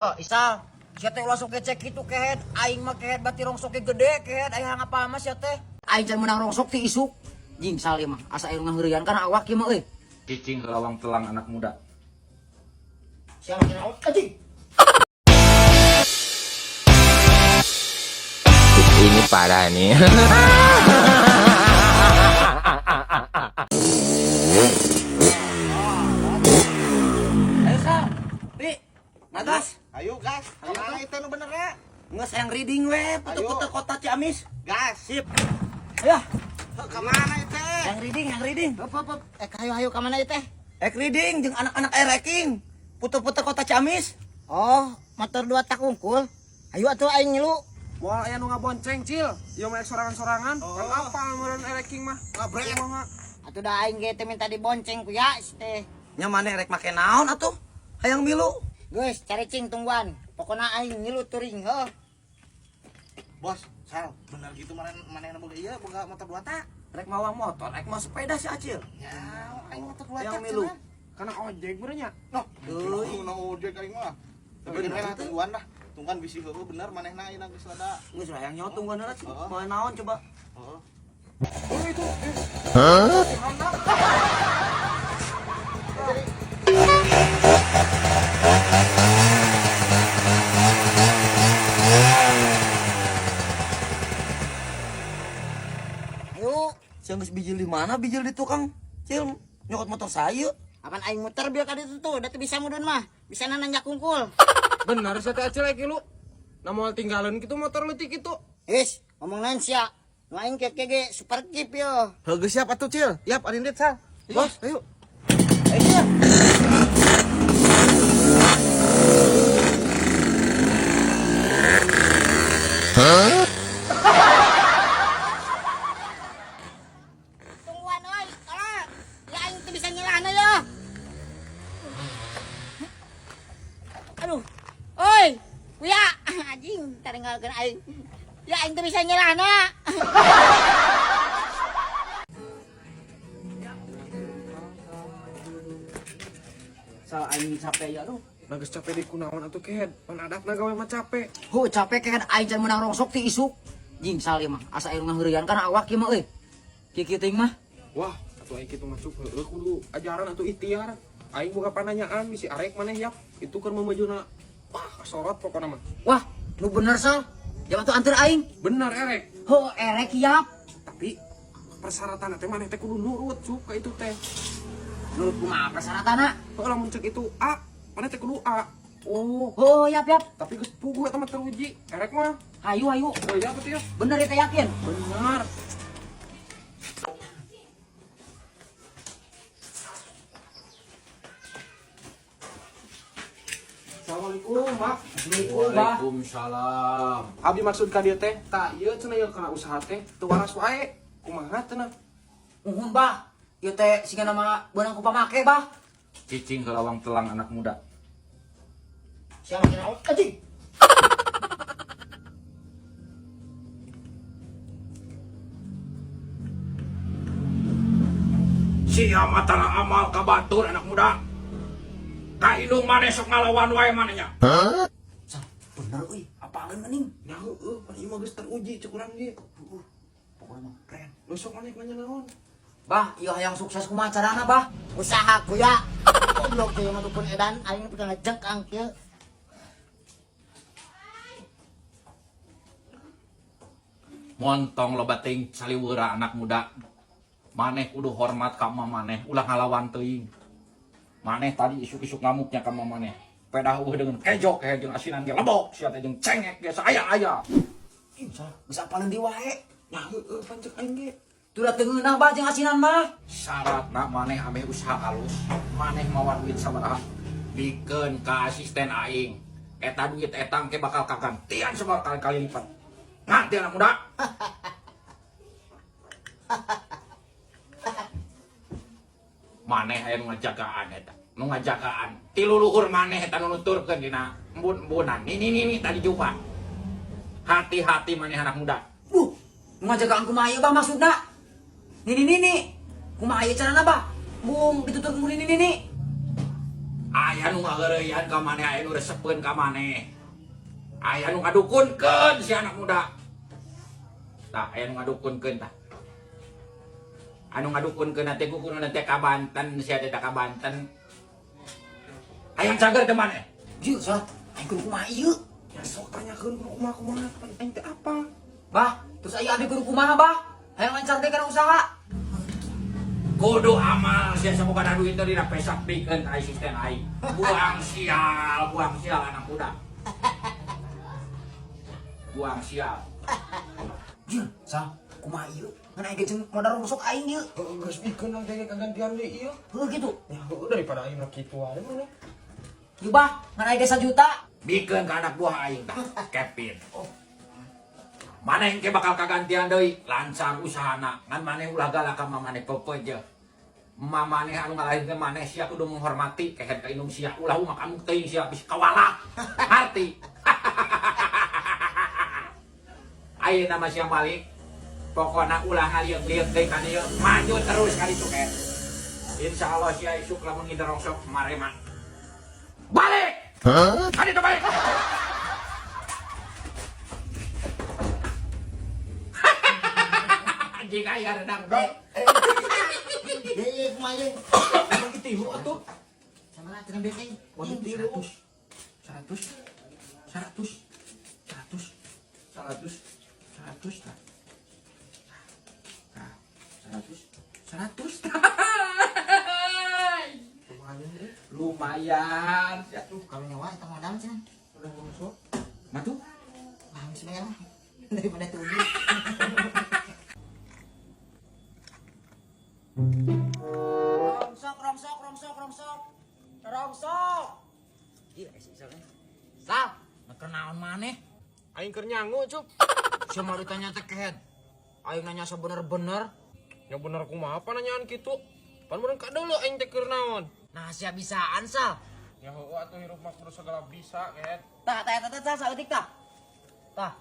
Isa, siya teh ulah sok cek itu kehead, aing mah kehead bati rongsok gede kehead, aing ngapa mah siya teh. Aing can menang rongsok ti isuk. Jing sali mah, asa aing ngaheurian kana awak ieu mah euy. Cicing lawang telang anak muda. Siang kena anjing. Ini parah nih. Ayo Sa, Pi, ngagas. Ayo gas, mana itu nu bener ya? Nggak sayang reading we, puter-puter kota Ciamis. Gas, sip. Ayo, Kemana itu? yang reading. Hop. Hayo kemana itu? Ek reading jeung anak-anak ereking. Puter-puter kota Ciamis. Oh, motor 2 tak unggul. Ayo atuh aing ngilu. Moal aya nu ngabonceng cil, ieu mah sorangan-sorangan. Kan apa meureun ereking mah? Ngabrek. Kumaha? Atuh da aing ge teh minta dibonceng ku ya, teh. Nya maneh rek make naon atuh? Hayang milu. Geus, cari cing tungguan. Pokona aing ngilu turing heuh. Bos, Sal, bener gitu mana boga iya boga motor 2 tak. Rek mawa motor, rek mau sepeda si Acil. Ya, aing motor 2 tak. Yang milu. Kana ojek benernya. Noh, nu ojek aing mah. Tapi bener tungguan dah. Tungguan bisi heueuh bener manehna ayeuna geus rada. Geus hayang nyotong bener sih. Heeh. Mau naon coba? Heeh. Oh itu. Ayo, Siang geus bijil di mana? Bijil di tukang. Cil, nyokot motor saya. apan aing muter biar ka ditu tuh, da teu bisa mudun mah. Bisa nanjak kungkul. Bener sa teh acil lagi lu. Na moal tinggalin kitu motor leutik kitu. Wis, ngomong naon sia. Nu aing kege super keep yo. Heuh siap atuh cil. Yap adindit sal. Bos, ayo. Ayo. Tungguan oi, tolong. Ya aing teu bisa nyelahna yo. Aduh. Oi, kuya. Anjing, taringgalkeun aing. Ya aing teu bisa nyelahna. Sal aing capek ya aduh. Nageus capek di kunaon atuh kehead. Pan adakna gawe mah capek. Hu capek kehead aing can menang rongsok ti isuk. Jing sali mah, asa aing ngaheurian kana awak ieu mah euy. Kieu teuing mah. Wah, atuh aing kitu masuk heueuh kudu ajaran atuh ikhtiar. Aing boga pananyaan bisi arek maneh yap. Itu keur mamajuna. Wah, kasorot pokona mah. Wah, nu bener Sal. Jangan tuh anter aing. Bener erek. Ho erek yap. Tapi persyaratan teh maneh teh kudu nurut cuk ka itu teh. Nurut kumaha persyaratana? Heeh lamun ceuk itu A, maneh teh kudu A. Oh, yap. Tapi geus puguh eta mah teruji. Erek mah. Hayu. Oh iya betul ya. Bener eta yakin? Benar. Assalamualaikum, Mak. Waalaikumsalam. Abdi maksud ka dieu teh, tah ieu cenah ieu kana usaha teh teu waras wae. Kumaha cenah? Uhun bah. Ieu teh singana mah beunang ku pamake bah. Cicing lawang telang anak muda. Siang kena anjing. Sia matara amal kabatur anak muda. Ka indung maneh sok ngalawan wae manehnya. Sal, bener euy. Apalin mending. Ya heueuh, pan ieu mah geus teruji cek urang ge. Pokona mah keren. Lu sok maneh nanya naon? Bah, ieu hayang sukses kumaha carana bah? Usaha kuya. Goblok teh mah dukun edan aing pernah ngejengkang kieu. Montong loba teuing saliweura anak muda. Maneh kudu hormat ka mama maneh, ulah ngalawan teuing. Maneh tadi isuk-isuk ngamuknya ka mama maneh. Pedah eueuh dengan kejok kayak jeung asinan ge lebok, sia teh jeung cengek ge saaya-aya. Ih, Sal, geus apalin di wae. Ya heueuh pan cek aing ge. Tulah teu ngeunah bah jeung asinan mah. Syaratna maneh ame usaha alus, maneh mawa duit sabaraha? Bikeun ka asisten aing. Eta duit etang ke bakal kagantian sekali lipat. Ngerti anak muda? Maneh aya nu ngajagaan eta. Nu ngajagaan. Ti luluhur maneh eta nu nuturkeun dina embun-embunan. Ini tadi jumpa. Hati-hati maneh anak muda. Ngajagaan kumaha ieu bah maksudna? Nini. Kumaha ieu carana bah? Bung dituturkeun ku nini. Aya nu ngageureuyan ka maneh, aya nu resepeun ka maneh. Aya nu ngadukunkeun si anak muda. Tah, aya nu ngadukunkeun tah. Anu ngadukunkeun teh kukununa teh ka Banten, sia teh ka Banten. Hayang cager ke maneh? Jieu sah, aing kudu kumaha ieu? Ya sok tanyakeun kumaha aing teh apa? Bah, terus aya ade kudu kumaha, Bah? Hayang lancar deh kana usaha. Kudu amal sia saboga duit teh dina pesak pikeun ka asisten aing. Buang sial anak muda. Buang sial. Jieu sah, kumaha ieu? Ngan aing jeung modal rongsok aing ieu. Geus pikeun lang teh kagantian deui ieu. Heuh gitu. Ya daripada aing mah kitu wae mah. Ieu Bah, ngan aing 1 juta. Bikeun ka anak buah aing tah, Kevin. Maneh ke bakal kagantian deui lancar usahana. Ngan maneh ulah galak ka maneh pepeje. Maneh anu ngalahinkeun maneh sia kudu menghormati kehead ka indung sia ulah umak anu teuing sia bisi kawalak. Ngarti? Ayeuna mah sia balik. Pokona ulah ngalieur-lieur deui ka dieu. Maju terus ka ditu ke. Insyaallah sia isuk lamun ngiderongsok marema. Balik! Ka ditu balik! Anjing aya redang dong. Iya, kumaha Emang ditiru atuh. Sama lah cenah bete. Waduh tiru. 100. Lumayan. Lumayan. Ya tuh. Kalau nyawa eta modal cenah. Udah masuk. Matu. Langsung ya lah. Daripada tunggu. Rongsok. Iya, si Sal. Sal, kenaon maneh? Aing keur nyangu, Cup. Sia mah ditanya teh kehead. Aing nanya sebener-bener. Ya bener kumaha apa nanyaan kitu? Pan bener kadeuleu aing teh keur naon? Nah, sia bisaan Sal. Ya heueuh atuh hirup mah kudu segala bisa, Ket. Tah, sautik tah. Tah,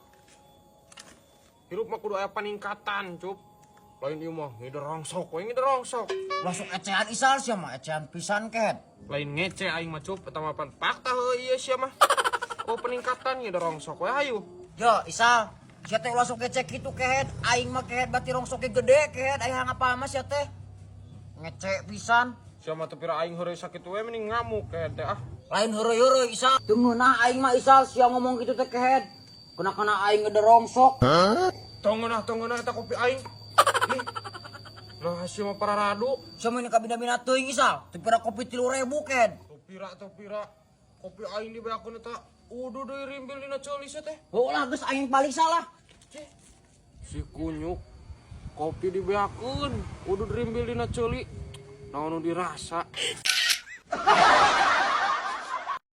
Hirup mah kudu aya paningkatan, Cup. Lain ieu mah ngiderongsok we ngiderongsok. langsung ecean Isal sia mah ecean pisan kehead. Lain ngece aing mah, Cup, eta mah pan fakta heueuh ieu sia mah. Oh peningkatan ngiderongsok we hayu. Yo, Isal, sia teh ulah sok ngecek kitu kehead. Aing mah kehead bati rongsoknya gede kehead. Aya ngapa mah sia teh? Ngecek pisan. Sia mah teu pira aing heureuy sakitu we mending ngamuk ke teh ah. Lain heureuy-heureuy Isal. Teu ngeunah aing mah Isal sia ngomong kitu teh kehead. Kena aing ngederongsok. Tong ngeunah eta kopi aing. Ih. Lah sia mah para radu. Sia mah ini kabina-bina teuing Isal. Teu pira kopi 3.000 kehead. Teu pira. Kopi aing dibeakeun eta udu deui rimbil dina ceulis teh. Oh lah geus aing balik salah. Si kunyuk. Kopi dibeakeun udu rimbil dina ceuli. Naon nu dirasa.